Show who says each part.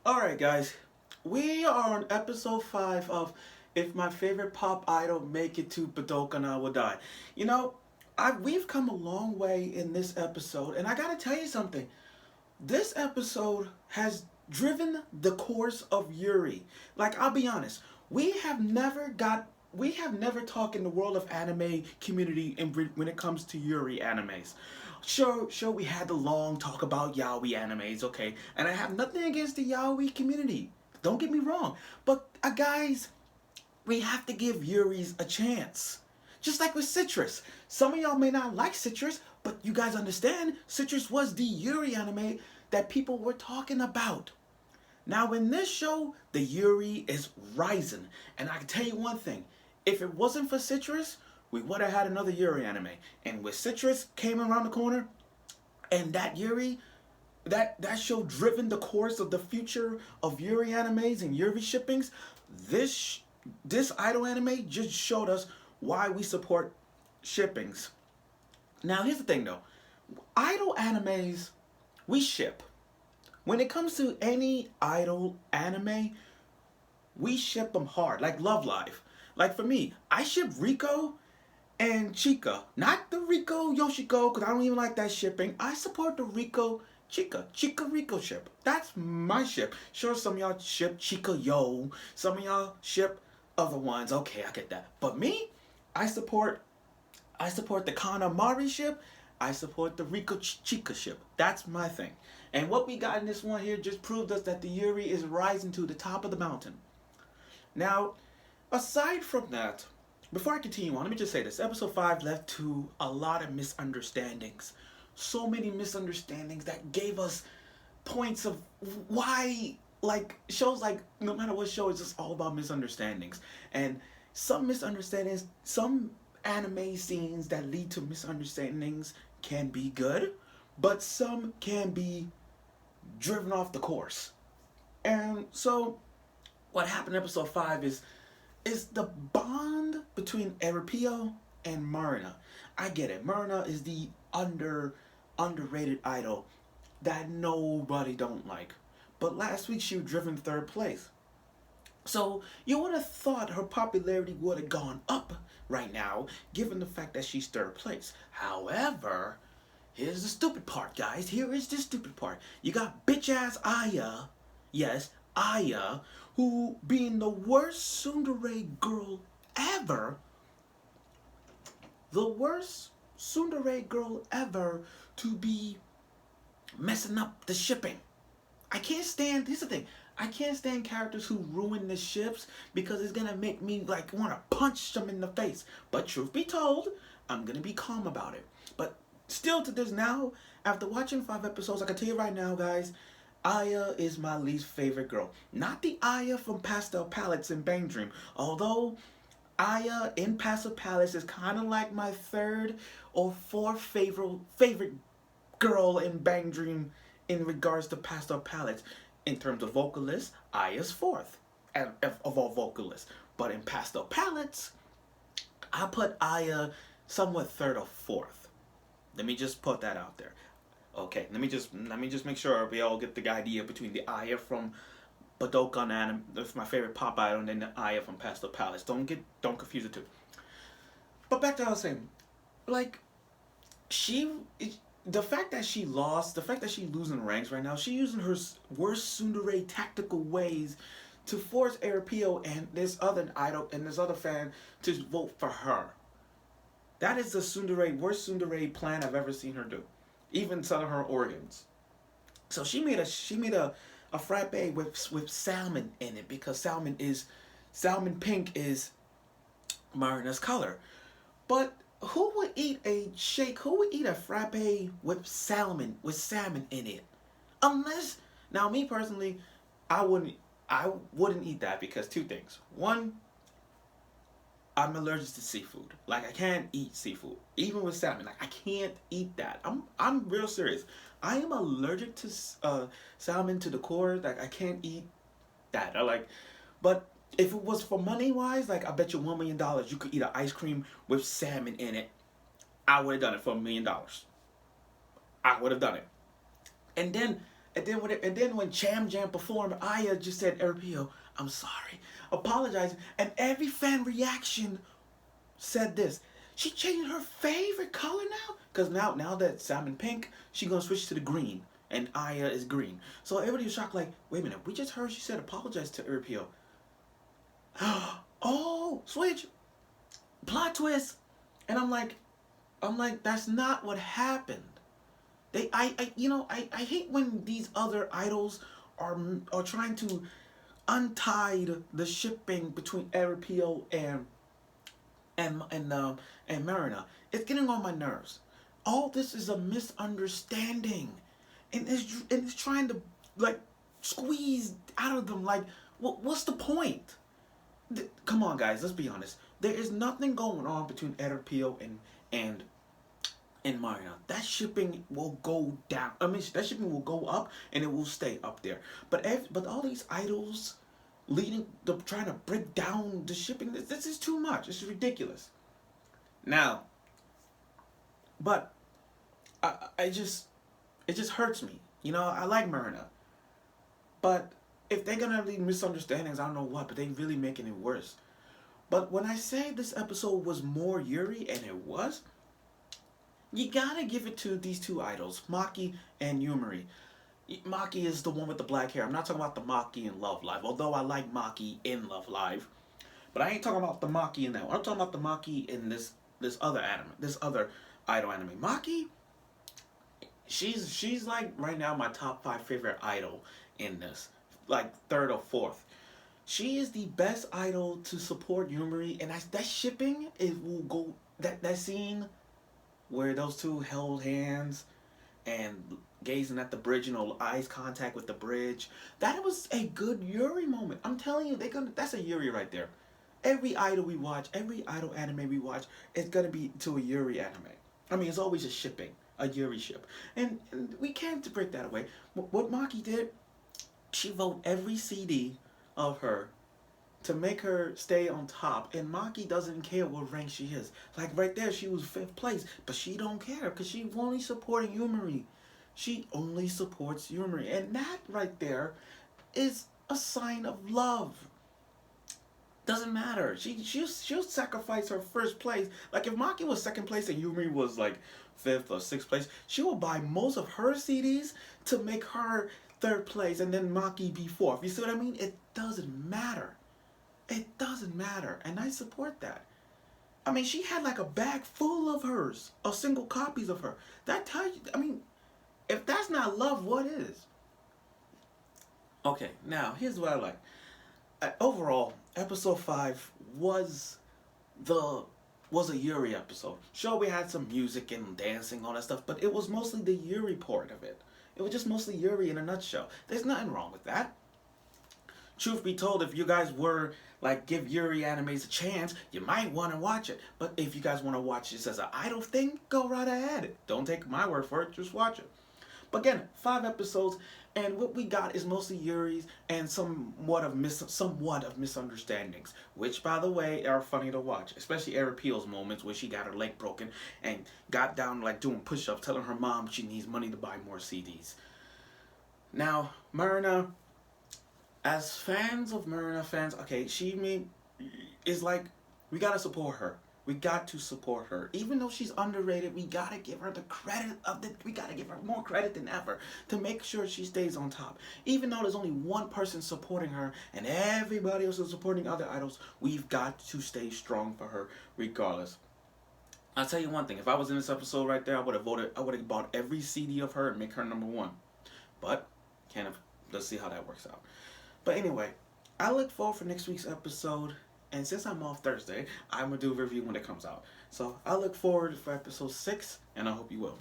Speaker 1: Alright guys, we are on episode 5 of If My Favorite Pop Idol Make It to Budokan I Will Die. You know, we've come a long way in this episode, and I gotta tell you something. This episode has driven the course of Yuri. Like, I'll be honest, we have never talked in the world of anime community when it comes to Yuri animes. Sure, we had the long talk about yaoi animes, okay, and I have nothing against the yaoi community. Don't get me wrong, but guys, we have to give Yuri's a chance. Just like with Citrus. Some of y'all may not like Citrus, but you guys understand Citrus was the Yuri anime that people were talking about. Now in this show, the Yuri is rising. And I can tell you one thing. If it wasn't for Citrus, we would have had another Yuri anime. And with Citrus came around the corner, and that Yuri, that show driven the course of the future of Yuri animes and Yuri shippings, this idol anime just showed us why we support shippings. Now here's the thing though. Idol animes, we ship. When it comes to any idol anime, we ship them hard, like Love Live. Like for me, I ship Rico and Chica. Not the Rico Yoshiko, because I don't even like that shipping. I support the Rico Chica Rico ship. That's my ship. Sure, some of y'all ship Chica Yo. Some of y'all ship other ones. Okay, I get that. But me, I support the Kana Mari ship. I support the Rico Chica ship. That's my thing. And what we got in this one here just proved us that the Yuri is rising to the top of the mountain. Now, aside from that, before I continue on, let me just say this. Episode 5 led to a lot of misunderstandings. So many misunderstandings that gave us points of why, like, shows like, no matter what show, it's just all about misunderstandings. And some misunderstandings, some anime scenes that lead to misunderstandings can be good, but some can be driven off the course. And so, what happened in episode 5 is the bond between Eripio and Marina. I get it. Marina is the underrated idol that nobody don't like. But last week she was driven 3rd place. So you would have thought her popularity would have gone up right now, given the fact that she's 3rd place. However, here's the stupid part, guys. Here is the stupid part. You got bitch ass Aya, yes, Aya, who being the worst tsundere girl ever, the worst tsundere girl ever to be messing up the shipping. I can't stand, here's the thing, I can't stand characters who ruin the ships because it's gonna make me like want to punch them in the face. But truth be told, I'm gonna be calm about it. But still to this now, after watching 5 episodes, I can tell you right now, guys, Aya is my least favorite girl. Not the Aya from Pastel Palettes in Bang Dream. Although Aya in Pastel Palettes is kind of like my 3rd or 4th favorite girl in Bang Dream in regards to Pastel Palettes. In terms of vocalists, Aya's 4th of all vocalists. But in Pastel Palettes, I put Aya somewhat 3rd or 4th. Let me just put that out there. Okay, let me just make sure we all get the idea between the Aya from Budokan anime, that's my favorite pop idol, and then the Aya from Pastel Palace. Don't confuse the two. But back to what I was saying, like, the fact that she lost, the fact that she's losing ranks right now, she's using her worst tsundere tactical ways to force Eripio and this other idol and this other fan to vote for her. That is the worst tsundere plan I've ever seen her do. Even selling her organs. So she made a frappe with salmon in it because salmon pink is Marina's color. But who would eat a frappe with salmon in it? Unless, now me personally, I wouldn't eat that because 2 things. One, I'm allergic to seafood. Like, I can't eat seafood. Even with salmon. Like, I can't eat that. I'm real serious. I am allergic to salmon to the core. Like, I can't eat that. But if it was for money-wise, like, I bet you $1 million you could eat an ice cream with salmon in it. I would have done it for $1 million. I would have done it. And then, And then when Cham Jam performed, Aya just said, "Erpio, I'm sorry," apologizing, and every fan reaction said this. She changed her favorite color now, cause now that salmon pink, she gonna switch to the green, and Aya is green. So everybody was shocked, like, wait a minute, we just heard she said apologize to Erpio. Oh, switch, plot twist, and I'm like, that's not what happened. I hate when these other idols are trying to untie the shipping between Erpio and Marina. It's getting on my nerves. All this is a misunderstanding, and it's trying to like squeeze out of them. Like, what's the point? Come on, guys. Let's be honest. There is nothing going on between Erpio and and Maina. That shipping will go down. I mean, that shipping will go up and it will stay up there. But all these idols trying to break down the shipping. This is too much. It's ridiculous. Now, but I just it just hurts me. I like Marina, but if they're gonna leave misunderstandings, I don't know what, but they really making it worse. But when I say this episode was more Yuri, and it was, you gotta give it to these two idols, Maki and Yumeri. Maki is the one with the black hair. I'm not talking about the Maki in Love Live, although I like Maki in Love Live. But I ain't talking about the Maki in that one. I'm talking about the Maki in this other anime, this other idol anime. Maki, she's like right now my top 5 favorite idol in this, like third or fourth. She is the best idol to support Yumeri, and that shipping, it will go, that scene where those two held hands and gazing at the bridge, eyes contact with the bridge. That was a good Yuri moment. I'm telling you, that's a Yuri right there. Every idol we watch, every idol anime we watch, is gonna be to a Yuri anime. I mean, it's always a shipping, a Yuri ship, and we can't break that away. What Maki did, she wrote every CD of her to make her stay on top, and Maki doesn't care what rank she is. Like right there, she was 5th place, but she don't care because she only supporting Yumeri. She only supports Yumeri, and that right there is a sign of love. Doesn't matter. She'll sacrifice her 1st place. Like if Maki was 2nd place and Yumeri was like 5th or 6th place, she will buy most of her CDs to make her 3rd place, and then Maki be 4th. You see what I mean? It doesn't matter. It doesn't matter, and I support that. I mean, she had like a bag full of hers, of single copies of her. That tells you, I mean, if that's not love, what is? Okay, now here's what I like. Overall, episode 5 was a Yuri episode. Sure, we had some music and dancing, all that stuff, but it was mostly the Yuri part of it. It was just mostly Yuri in a nutshell. There's nothing wrong with that. Truth be told, if you guys were like give Yuri animes a chance, you might want to watch it. But if you guys want to watch this as an idol thing, go right ahead. Don't take my word for it, just watch it. But again, 5 episodes, and what we got is mostly Yuri's and somewhat of misunderstandings, which by the way are funny to watch, especially Erpio's moments where she got her leg broken and got down like doing push-ups, telling her mom she needs money to buy more CDs. Now, Marina, as Marina fans, okay, is like, we gotta support her. We got to support her. Even though she's underrated, we gotta give her we gotta give her more credit than ever to make sure she stays on top. Even though there's only one person supporting her and everybody else is supporting other idols, we've got to stay strong for her regardless. I'll tell you one thing, if I was in this episode right there, I would have bought every CD of her and make her number 1. But, let's see how that works out. But anyway, I look forward for next week's episode, and since I'm off Thursday, I'm going to do a review when it comes out. So I look forward for episode 6, and I hope you will.